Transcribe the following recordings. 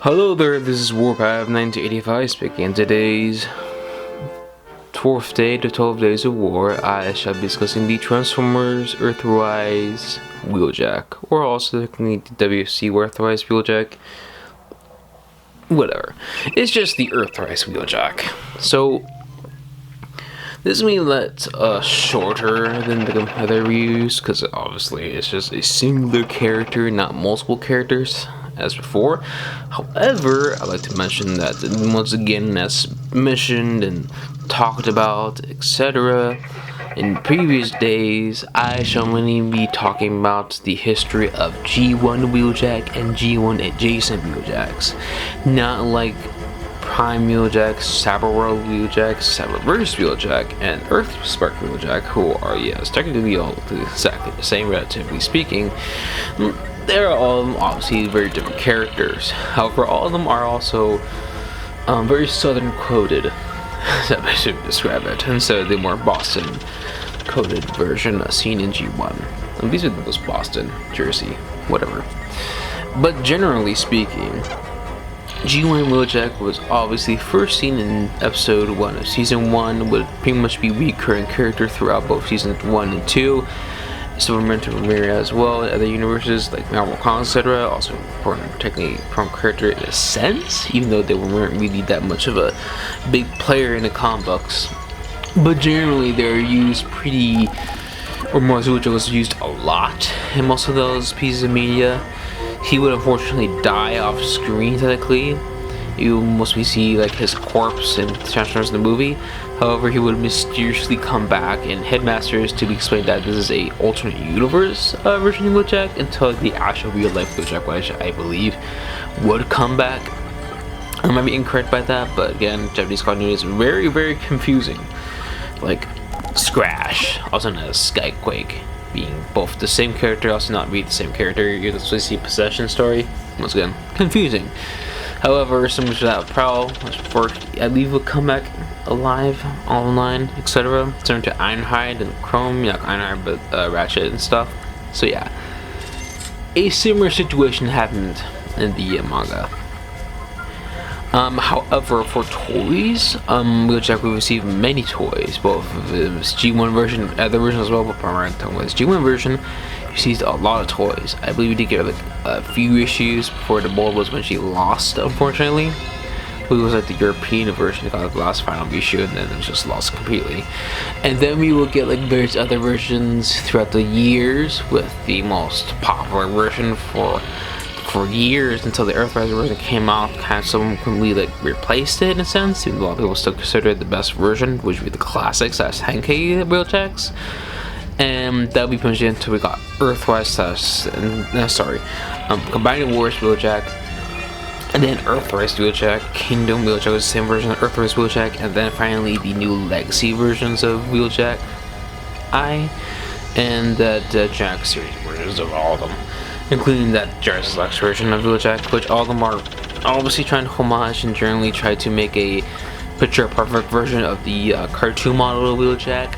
Hello there, this is Warpath1985 speaking. Today's 4th day to 12 days of war, I shall be discussing the Transformers Earthrise Wheeljack, or also technically the WFC Earthrise Wheeljack. Whatever. It's just the Earthrise Wheeljack. So, this may let shorter than the other reviews, because obviously it's just a singular character, not multiple characters as before. However, I'd like to mention that once again, as mentioned and talked about, etc., in previous days, I shall mainly be talking about the history of G1 Wheeljack and G1 adjacent Wheeljacks, not like Prime Wheeljack, Cyberworld Wheeljack, Cyberverse Wheeljack, and Earthspark Wheeljack, who are, yes, technically all exactly the same, relatively speaking. They're all obviously very different characters. However, all of them are also very southern coded, that I should describe it, instead of the more Boston coded version seen in G1. And these are those Boston, Jersey, whatever. But generally speaking, G1 Wheeljack was obviously first seen in episode 1 of season 1, would pretty much be a recurring character throughout both seasons 1 and 2. So we're meant to premiere as well in other universes like Marvel Comics, etc. Also important, technically from character in a sense, even though they weren't really that much of a big player in the comic books. But generally they're used pretty, or Mars Wheeljack was used a lot in most of those pieces of media. He would unfortunately die off screen technically. You mostly see like his corpse in Transformers in the movie. However, he would mysteriously come back in Headmasters to be explained that this is a alternate universe version of Wheeljack until the actual real life Wheeljack, which I believe would come back. I might be incorrect by that, but again, Japanese continuity is very, very confusing. Like Scratch, also known as Skyquake, being both the same character, also not really the same character. You're the Swissy Possession story. Once again, confusing. However, similar to that with Prowl, which I believe will come back alive, online, etc. Similar to Ironhide and Chrome, not Ironhide, but Ratchet and stuff. So yeah, a similar situation happened in the manga. However, for toys, Wheeljack will receive many toys, both of his G1 version and other versions as well, but primarily his G1 version received a lot of toys. I believe we did get like a few issues before the mold was when she lost, unfortunately. It was like the European version that got the last final issue, and then it was just lost completely. And then we will get like various other versions throughout the years, with the most popular version for years until the Earthrise version came out, kind of someone completely like replaced it in a sense. Even though a lot of people still consider it the best version, which would be the classics as Henkei Wheeljacks. And that'll be punched until we got Earthrise Combining Wars Wheeljack, and then Earthrise Wheeljack, Kingdom Wheeljack was the same version of Earthrise Wheeljack, and then finally the new Legacy versions of Wheeljack and the Jack series versions of all of them, including that Genesis Lex version of Wheeljack, which all of them are obviously trying to homage and generally try to make a picture-perfect version of the cartoon model of Wheeljack.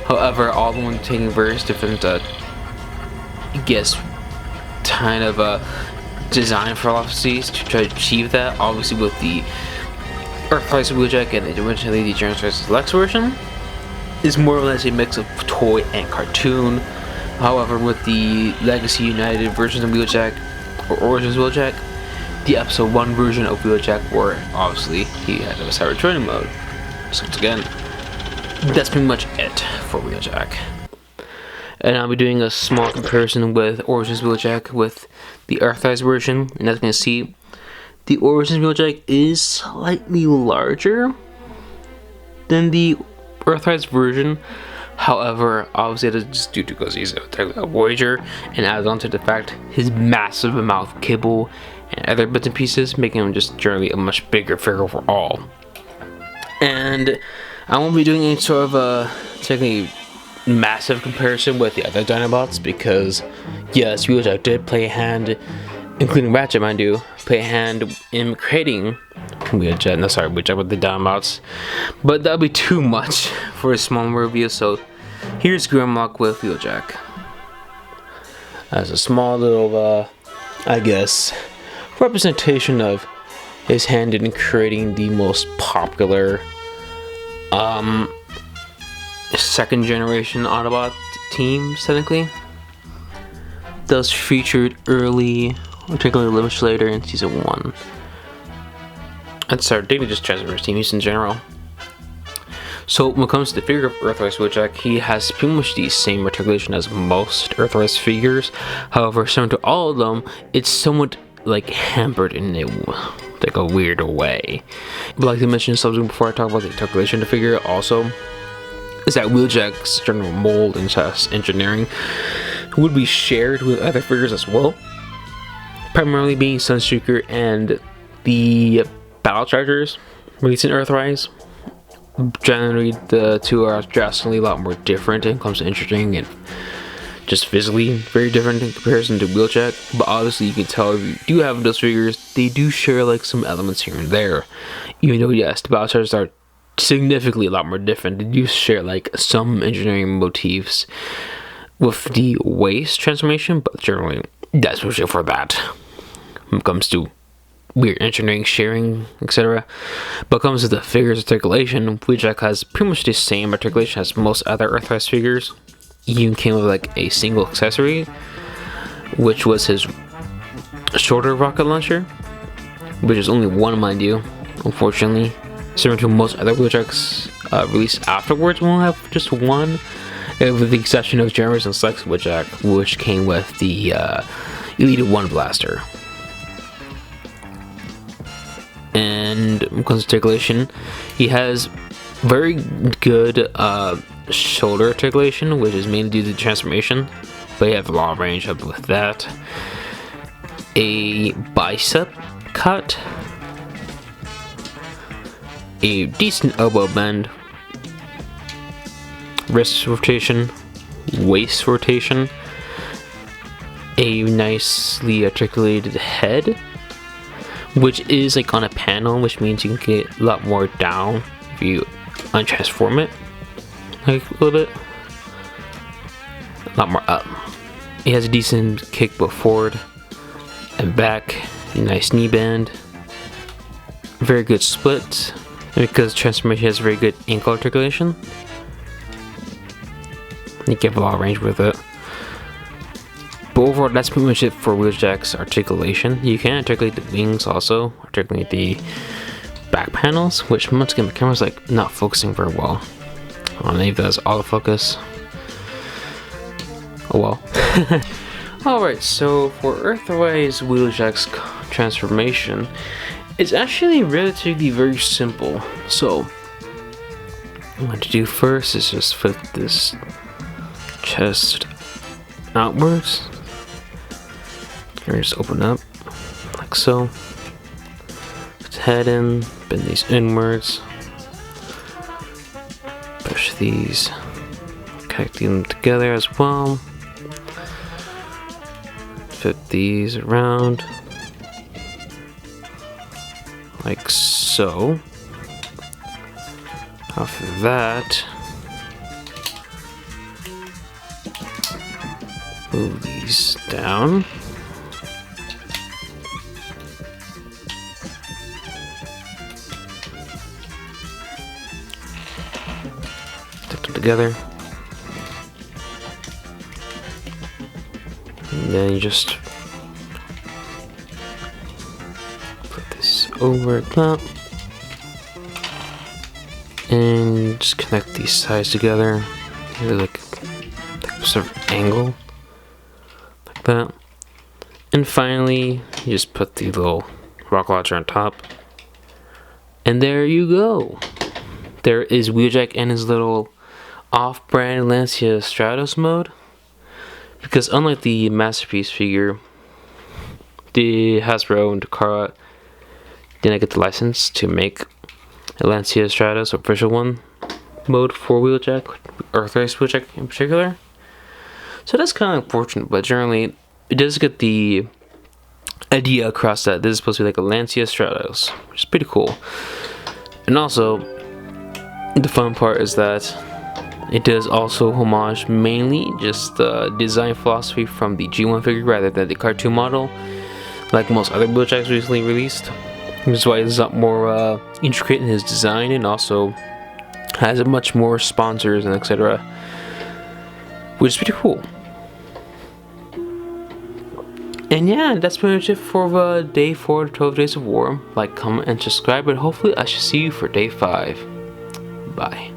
However, all of them taking various different, kind of design philosophies to try to achieve that. Obviously, with the Earthrise Wheeljack and originally the Genesis Lex version, is more or less a mix of toy and cartoon. However, with the Legacy United versions of Wheeljack, or Origins Wheeljack, the episode 1 version of Wheeljack, where obviously he had a Cyber Training mode. So once again, that's pretty much it for Wheeljack. And I'll be doing a small comparison with Origins Wheeljack with the Earthrise version. And as you can see, the Origins Wheeljack is slightly larger than the Earthrise version. However, obviously that's just due to because he's a Voyager, and adds on to the fact his massive amount of kibble and other bits and pieces, making him just generally a much bigger figure overall. And I won't be doing any sort of a technically massive comparison with the other Dinobots, because yes, Wheeljack did play a hand, including Ratchet, mind you, play a hand in creating Wheeljack with the Dinobots, but that'll be too much for a small review. So here's Grimlock with Wheeljack as a small little, I guess, representation of his hand in creating the most popular second generation Autobot teams, technically. Those featured early, particularly a little much later in season 1. That's our daily just Transformers teams in general. So when it comes to the figure of Earthrise Wheeljack, he has pretty much the same articulation as most Earthrise figures. However, similar to all of them, it's somewhat like hampered in a weird way. But like I mentioned something before I talk about the articulation of the figure, also is that Wheeljack's general mold and test engineering would be shared with other figures as well. Primarily being Sunstreaker and the Battle Chargers released in Earthrise. Generally, the two are drastically a lot more different when it comes to engineering and just physically very different in comparison to Wheeljack. But obviously, you can tell if you do have those figures, they do share like some elements here and there. Even though, yes, the Battle Chargers are significantly a lot more different. They do share like some engineering motifs with the waist transformation, but generally, that's mostly for that. When it comes to weird engineering, sharing, etc. But comes to the figure's articulation, Wheeljack has pretty much the same articulation as most other Earthrise figures. He even came with like a single accessory, which was his shoulder rocket launcher, which is only one, mind you, unfortunately. Similar to most other Wheeljacks released afterwards, we'll have just one, with the exception of Jeremy's and Slex Wheeljack, which came with the Elite 1 blaster. And when it comes to articulation, he has very good shoulder articulation, which is mainly due to the transformation, but he has a lot of range up with that. A bicep cut, a decent elbow bend, wrist rotation, waist rotation, a nicely articulated head, which is like on a panel, which means you can get a lot more down if you untransform it, like a little bit, a lot more up. It has a decent kick both forward and back, a nice knee bend, very good split, and because transformation has very good ankle articulation, you get a lot of range with it. But overall, that's pretty much it for Wheeljack's articulation. You can articulate the wings also, articulate the back panels, which once again, the camera's like not focusing very well. I don't know if that's autofocus. Oh well. Alright, so for Earthrise Wheeljack's transformation, it's actually relatively very simple. So, what I'm going to do first is just flip this chest outwards. Just open up like so. Put head in, bend these inwards, push these, connect them together as well. Fit these around like so. After that, move these down. Together, and then you just put this over top and just connect these sides together, maybe like sort of angle like that. And finally, you just put the little rocket launcher on top, and there you go. There is Wheeljack and his little off-brand Lancia Stratos mode, because unlike the Masterpiece figure, the Hasbro and Takara didn't get the license to make a Lancia Stratos official one mode for Wheeljack, Earthrise Wheeljack in particular. So that's kind of unfortunate, but generally it does get the idea across that this is supposed to be like a Lancia Stratos, which is pretty cool. And also, the fun part is that it does also homage mainly just the design philosophy from the G1 figure rather than the cartoon model. like most other Wheeljacks recently released. Which is why it's a lot more intricate in his design, and also has a much more sponsors and etc. Which is pretty cool. And yeah, that's pretty much it for day 4 of 12 Days of War. Like, comment, and subscribe, and hopefully I shall see you for day 5. Bye.